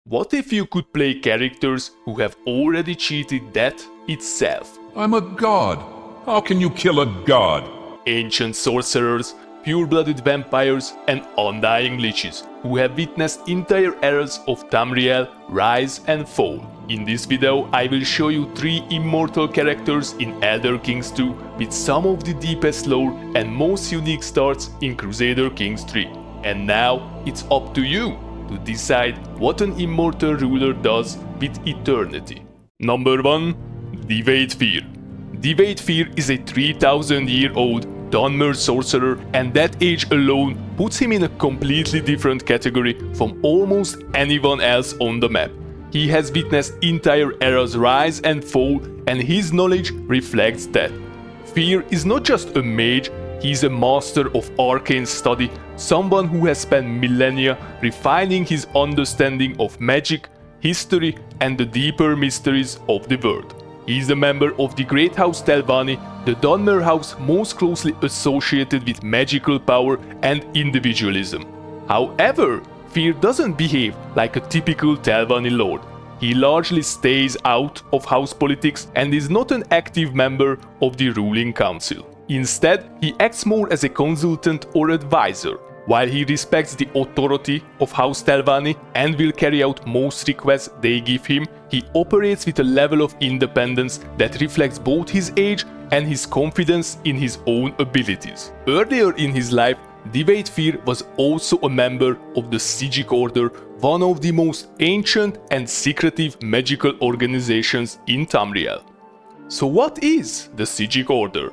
What if you could play characters who have already cheated death itself? I'm a god. How can you kill a god? Ancient sorcerers, pure-blooded vampires and undying liches who have witnessed entire eras of Tamriel rise and fall. In this video I will show you 3 immortal characters in Elder Kings II with some of the deepest lore and most unique starts in Crusader Kings III. And now it's up to you to decide what an immortal ruler does with eternity. Number 1. Divayth Fyr. Divayth Fyr is a 3000-year-old Dunmer sorcerer, and that age alone puts him in a completely different category from almost anyone else on the map. He has witnessed entire eras rise and fall, and his knowledge reflects that. Fyr is not just a mage, he is a master of arcane study, someone who has spent millennia refining his understanding of magic, history, and the deeper mysteries of the world. He is a member of the Great House Telvanni, the Dunmer house most closely associated with magical power and individualism. However, Fyr doesn't behave like a typical Telvanni lord. He largely stays out of house politics and is not an active member of the ruling council. Instead, he acts more as a consultant or advisor. While he respects the authority of House Telvanni and will carry out most requests they give him, he operates with a level of independence that reflects both his age and his confidence in his own abilities. Earlier in his life, Divayth Fyr was also a member of the Psijic Order, one of the most ancient and secretive magical organizations in Tamriel. So what is the Psijic Order?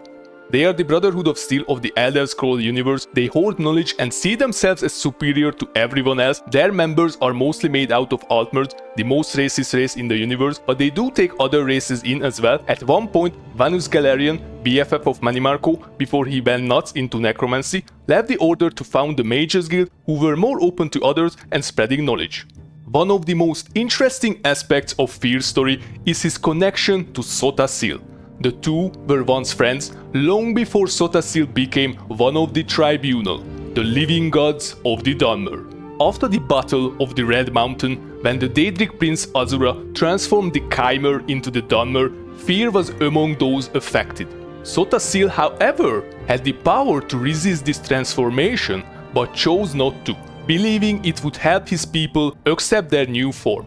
They are the Brotherhood of Steel of the Elder Scroll universe. They hoard knowledge and see themselves as superior to everyone else. Their members are mostly made out of Altmerds, the most racist race in the universe, but they do take other races in as well. At one point, Vanus Galerian, BFF of Manimarco, before he went nuts into necromancy, left the order to found the Mages Guild, who were more open to others and spreading knowledge. One of the most interesting aspects of Fyr's story is his connection to Soule. The two were once friends, long before Soule became one of the Tribunal, the living gods of the Dunmer. After the Battle of the Red Mountain, when the Daedric Prince Azura transformed the Chimera into the Dunmer, Fyr was among those affected. Soule, however, had the power to resist this transformation, but chose not to, believing it would help his people accept their new form.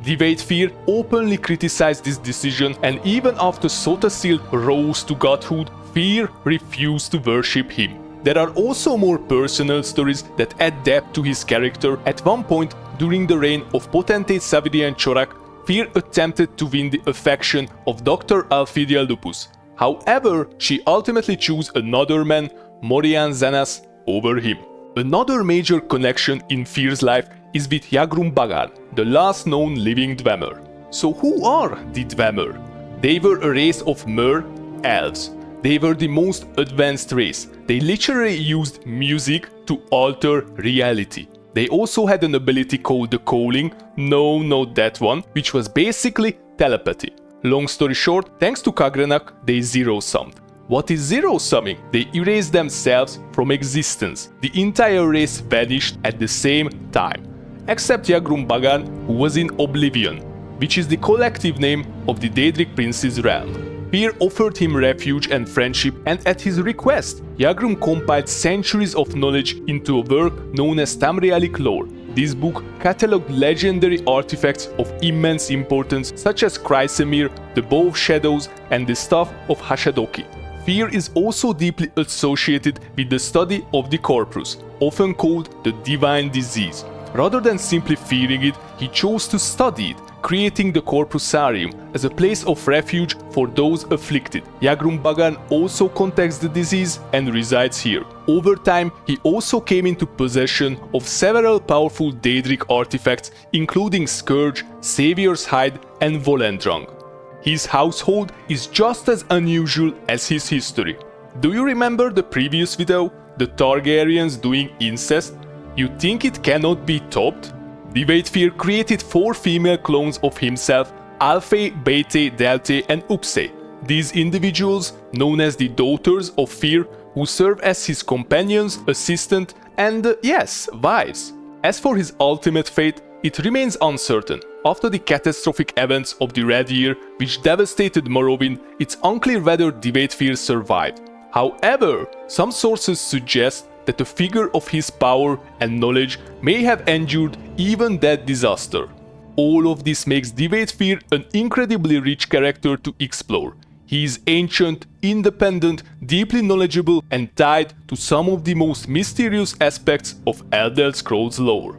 Divayth Fyr openly criticized this decision, and even after Soule rose to godhood, Fyr refused to worship him. There are also more personal stories that add depth to his character. At one point, during the reign of Potentate Savidian Chorak, Fyr attempted to win the affection of Dr. Alphidia Lupus. However, she ultimately chose another man, Morian Zenas, over him. Another major connection in Fyr's life is with Yagrum Bagan, the last known living Dwemer. So who are the Dwemer? They were a race of Mer elves. They were the most advanced race. They literally used music to alter reality. They also had an ability called the Calling, no, not that one, which was basically telepathy. Long story short, thanks to Kagrenak, they zero-summed. What is zero-summing? They erased themselves from existence. The entire race vanished at the same time, except Yagrum Bagan, who was in Oblivion, which is the collective name of the Daedric Prince's realm. Fyr offered him refuge and friendship, and at his request, Yagrum compiled centuries of knowledge into a work known as Tamrielic lore. This book catalogued legendary artifacts of immense importance such as Chrysemir, the Bow of Shadows, and the Staff of Hashadoki. Fyr is also deeply associated with the study of the corpus, often called the divine disease. Rather than simply fearing it, he chose to study it, creating the Corpusarium as a place of refuge for those afflicted. Yagrum Bagan also contacts the disease and resides here. Over time, he also came into possession of several powerful Daedric artifacts, including Scourge, Savior's Hide, and Volendrang. His household is just as unusual as his history. Do you remember the previous video? The Targaryens doing incest? You think it cannot be topped? Divayth Fyr created 4 female clones of himself, Alphe, Bete, Delte, and Upse. These individuals, known as the Daughters of Fyr, who serve as his companions, assistant, and yes, wives. As for his ultimate fate, It remains uncertain. After the catastrophic events of the Red Year, which devastated Morrowind, it's unclear whether Divayth Fyr survived. However, some sources suggest that a figure of his power and knowledge may have endured even that disaster. All of this makes Divayth Fyr an incredibly rich character to explore. He is ancient, independent, deeply knowledgeable, and tied to some of the most mysterious aspects of Elder Scrolls lore.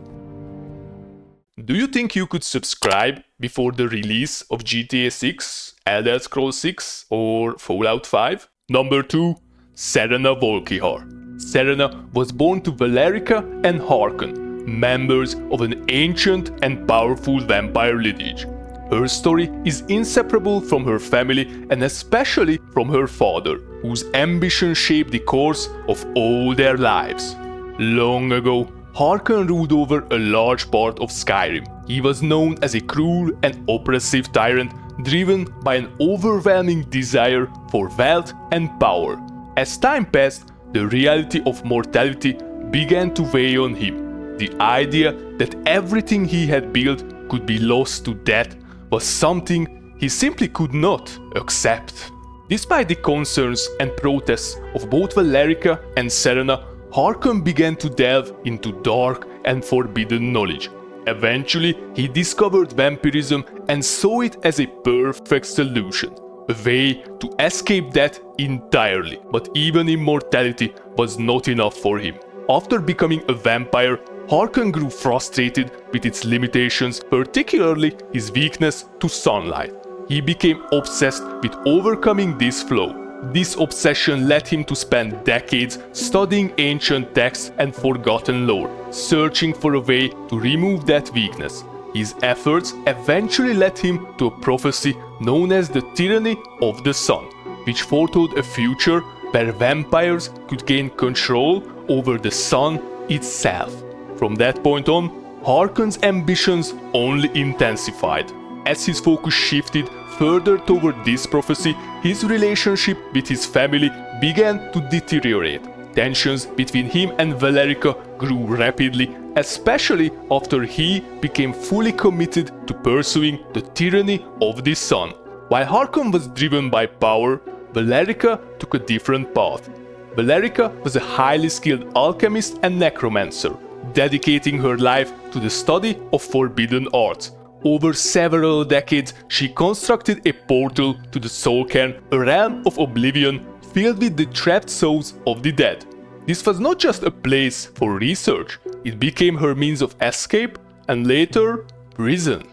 Do you think you could subscribe before the release of GTA 6, Elder Scrolls 6 or Fallout 5? Number 2. Serana Volkihar. Serana was born to Valerica and Harkon, members of an ancient and powerful vampire lineage. Her story is inseparable from her family and especially from her father, whose ambition shaped the course of all their lives. Long ago, Harkon ruled over a large part of Skyrim. He was known as a cruel and oppressive tyrant driven by an overwhelming desire for wealth and power. As time passed, the reality of mortality began to weigh on him. The idea that everything he had built could be lost to death was something he simply could not accept. Despite the concerns and protests of both Valerica and Serana, Harkon began to delve into dark and forbidden knowledge. Eventually, he discovered vampirism and saw it as a perfect solution, a way to escape death entirely. But even immortality was not enough for him. After becoming a vampire, Harkon grew frustrated with its limitations, particularly his weakness to sunlight. He became obsessed with overcoming this flaw. This obsession led him to spend decades studying ancient texts and forgotten lore, searching for a way to remove that weakness. His efforts eventually led him to a prophecy known as the Tyranny of the Sun, which foretold a future where vampires could gain control over the sun itself. From that point on, Harkon's ambitions only intensified. As his focus shifted further toward this prophecy, his relationship with his family began to deteriorate. Tensions between him and Valerica grew rapidly, especially after he became fully committed to pursuing the tyranny of the sun. While Harkon was driven by power, Valerica took a different path. Valerica was a highly skilled alchemist and necromancer, dedicating her life to the study of forbidden arts. Over several decades, she constructed a portal to the Soul Cairn, a realm of oblivion filled with the trapped souls of the dead. This was not just a place for research, it became her means of escape and later, prison.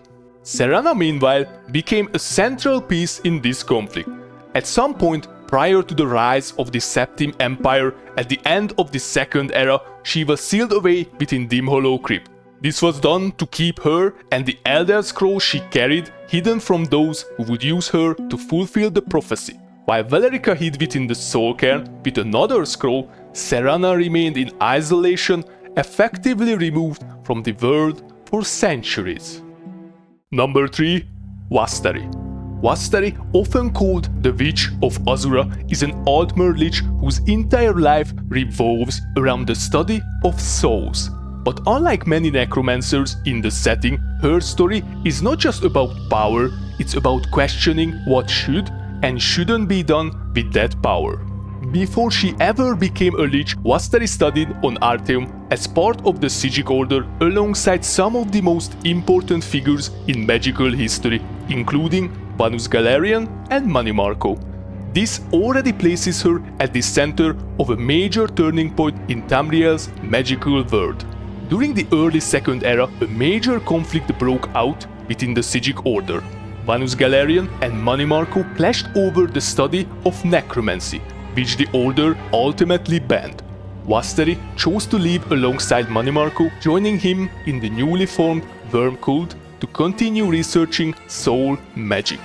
Serana, meanwhile, became a central piece in this conflict. At some point, prior to the rise of the Septim Empire at the end of the Second Era, she was sealed away within Dim Hollow Crypt. This was done to keep her and the Elder Scroll she carried hidden from those who would use her to fulfill the prophecy. While Valerica hid within the Soul Cairn with another scroll, Serana remained in isolation, effectively removed from the world for centuries. Number 3. Vastarie. Vastarie, often called the Witch of Azura, is an Altmer Lich whose entire life revolves around the study of souls. But unlike many necromancers in the setting, her story is not just about power, it's about questioning what should and shouldn't be done with that power. Before she ever became a lich, Vastarie studied on Artheum as part of the Psijic Order alongside some of the most important figures in magical history, including Vanus Galerian and Manimarco. This already places her at the center of a major turning point in Tamriel's magical world. During the early Second Era, a major conflict broke out within the Psijic Order. Vanus Galerian and Manimarco clashed over the study of necromancy, which the Order ultimately banned. Vastarie chose to live alongside Manimarco, joining him in the newly formed Worm Cult to continue researching soul magic.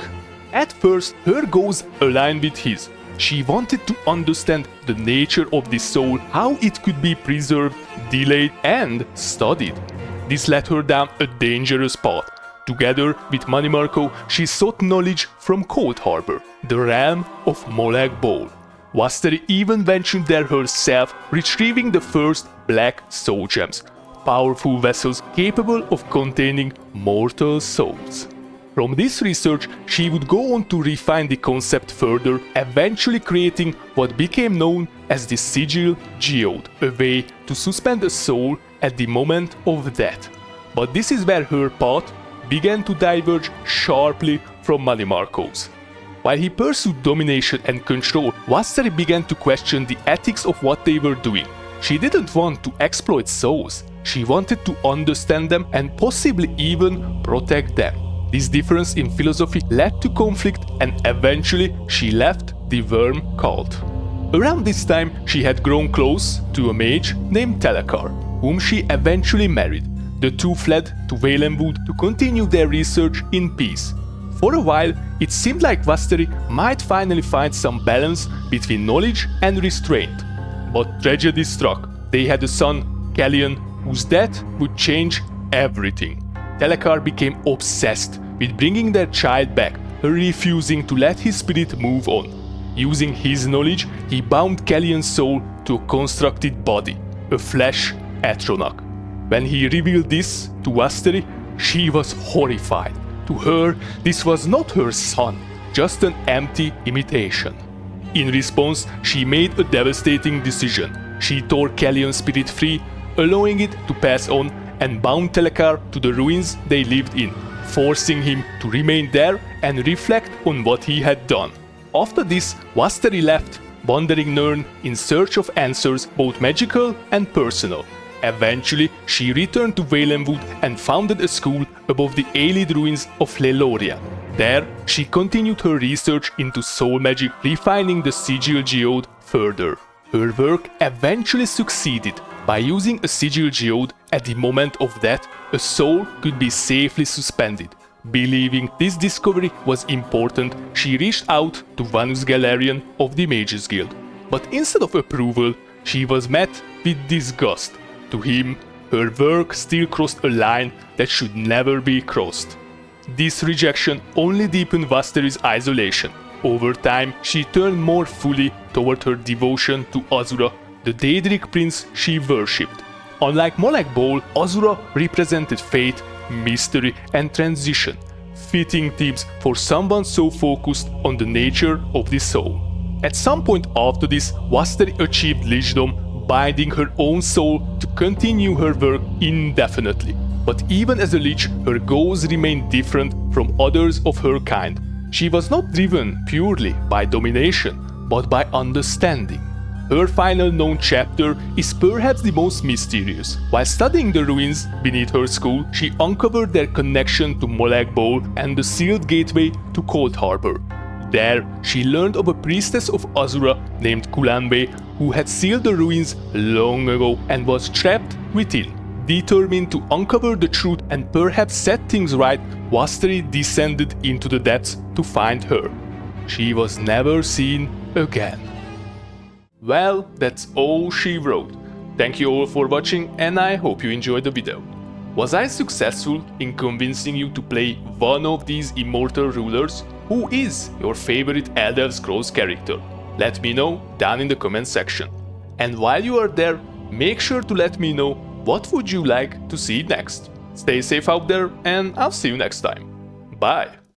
At first, her goals aligned with his. She wanted to understand the nature of the soul, how it could be preserved, delayed, and studied. This led her down a dangerous path. Together with Manimarco, she sought knowledge from Cold Harbor, the realm of Molag Bal. Vastarie even ventured there herself, retrieving the first black soul gems. powerful vessels capable of containing mortal souls. From this research, she would go on to refine the concept further, eventually creating what became known as the Sigil Geode, a way to suspend a soul at the moment of death. But this is where her path began to diverge sharply from Manimarkov's. While he pursued domination and control, Vastarie began to question the ethics of what they were doing. She didn't want to exploit souls, she wanted to understand them and possibly even protect them. This difference in philosophy led to conflict, and eventually she left the Worm cult. Around this time, she had grown close to a mage named Telekar, whom she eventually married. The two fled to Valenwood to continue their research in peace. For a while, it seemed like Vastarie might finally find some balance between knowledge and restraint. But tragedy struck. They had a son, Callion, whose death would change everything. Telekar became obsessed with bringing their child back, refusing to let his spirit move on. Using his knowledge, he bound Callion's soul to a constructed body, a flesh Atronach. When he revealed this to Vastarie, she was horrified. To her, this was not her son, just an empty imitation. In response, she made a devastating decision. She tore Callion's spirit free, allowing it to pass on, and bound Telekar to the ruins they lived in, forcing him to remain there and reflect on what he had done. After this, Vastarie left, wandering Nirn in search of answers, both magical and personal. Eventually, she returned to Valenwood and founded a school above the Aelid ruins of Leloria. There, she continued her research into soul magic, refining the Sigil Geode further. Her work eventually succeeded. By using a Sigil Geode at the moment of death, a soul could be safely suspended. Believing this discovery was important, she reached out to Vanus Galarian of the Mages Guild. But instead of approval, she was met with disgust. To him, her work still crossed a line that should never be crossed. This rejection only deepened Vastarie's isolation. Over time, she turned more fully toward her devotion to Azura, the Daedric prince she worshipped. Unlike Molag Bal, Azura represented fate, mystery and transition, fitting themes for someone so focused on the nature of the soul. At some point after this, Vastarie achieved lichdom, binding her own soul to continue her work indefinitely. But even as a lich, her goals remained different from others of her kind. She was not driven purely by domination, but by understanding. Her final known chapter is perhaps the most mysterious. While studying the ruins beneath her school, she uncovered their connection to Molag Bal and the sealed gateway to Cold Harbor. There, she learned of a priestess of Azura named Kulanbe who had sealed the ruins long ago and was trapped within. Determined to uncover the truth and perhaps set things right, Vastarie descended into the depths to find her. She was never seen again. Well, that's all she wrote. Thank you all for watching and I hope you enjoyed the video. Was I successful in convincing you to play one of these immortal rulers? Who is your favorite Elder Scrolls character? Let me know down in the comment section. And while you are there, make sure to let me know what would you like to see next. Stay safe out there and I'll see you next time. Bye!